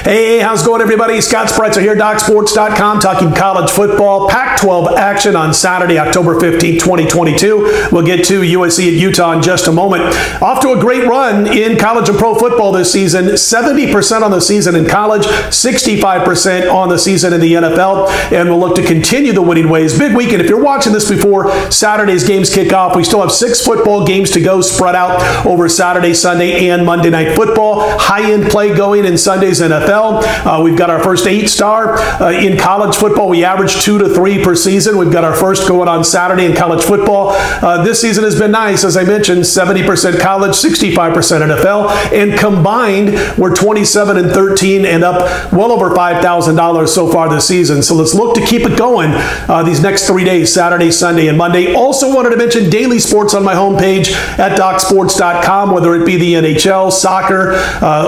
Hey, how's it going, everybody? Scott Spreitzer here, DocSports.com, talking college football. Pac-12 action on Saturday, October 15, 2022. We'll get to USC at Utah in just a moment. Off to a great run in college and pro football this season. 70% on the season in college, 65% on the season in the NFL, and we'll look to continue the winning ways. Big weekend. If you're watching this before Saturday's games kick off, we still have 6 football games to go spread out over Saturday, Sunday, and Monday Night Football. High-end play going in Sunday's NFL. We've got our first 8-star in college football. We average 2 to 3 per season. We've got our first going on Saturday in college football. This season has been nice. As I mentioned, 70% college, 65% NFL, and combined, we're 27-13 and up well over $5,000 so far this season. So let's look to keep it going these next 3 days, Saturday, Sunday, and Monday. Also wanted to mention daily sports on my homepage at DocSports.com, whether it be the NHL, soccer,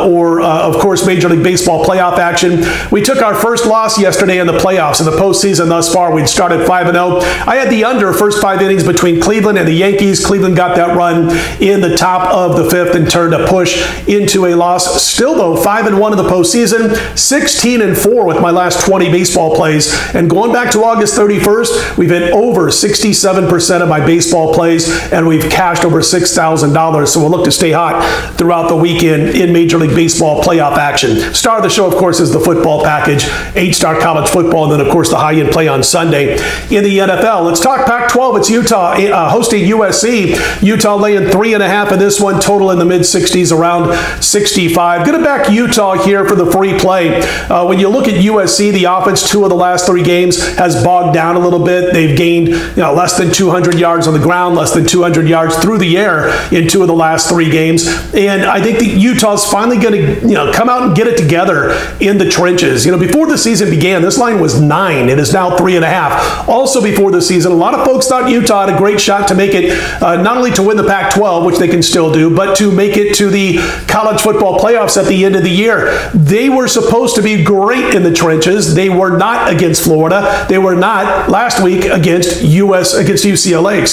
or, of course, Major League Baseball playoff action. We took our first loss yesterday in the playoffs. In the postseason thus far, we'd started 5-0. I had the under first 5 innings between Cleveland and the Yankees. Cleveland got that run in the top of the 5th and turned a push into a loss. Still, though, 5-1 in the postseason, 16-4 with my last 20 baseball plays. And going back to August 31st, we've hit over 67% of my baseball plays, and we've cashed over $6,000. So we'll look to stay hot throughout the weekend in Major League Baseball playoff action. Star of the show, of course, is the football package, 8-star college football, and then, of course, the high-end play on Sunday in the NFL. Let's talk Pac-12. It's Utah hosting USC. Utah laying 3.5 in this one, total in the mid-60s, around 65. Going to back Utah here for the free play. When you look at USC, the offense, 2 of the last 3 games has bogged down a little bit. They've gained less than 200 yards on the ground, less than 200 yards through the air in 2 of the last 3 games. And I think that Utah's finally going to come out and get it together in the trenches. Before the season began, this line was 9. It is now 3.5. Also before the season, a lot of folks thought Utah had a great shot to make it, not only to win the Pac-12, which they can still do, but to make it to the college football playoffs at the end of the year. They were supposed to be great in the trenches. They were not against Florida. They were not last week against UCLA,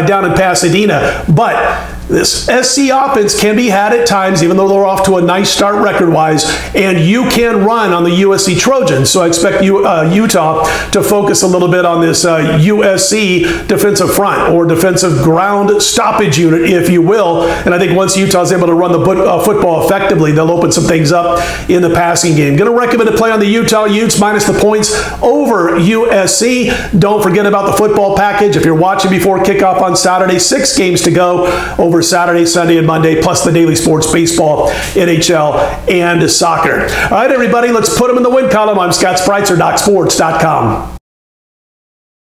down in Pasadena. But this SC offense can be had at times, even though they're off to a nice start record-wise, and you can run on the USC Trojans. So I expect Utah to focus a little bit on this USC defensive front, or defensive ground stoppage unit, if you will. And I think once Utah's able to run the football effectively, they'll open some things up in the passing game. Going to recommend a play on the Utah Utes minus the points over USC. Don't forget about the football package. If you're watching before kickoff on Saturday, 6 games to go over Saturday, Sunday, and Monday, plus the daily sports, baseball, NHL, and soccer. All right, everybody, let's put them in the win column. I'm Scott Spreitzer, DocSports.com.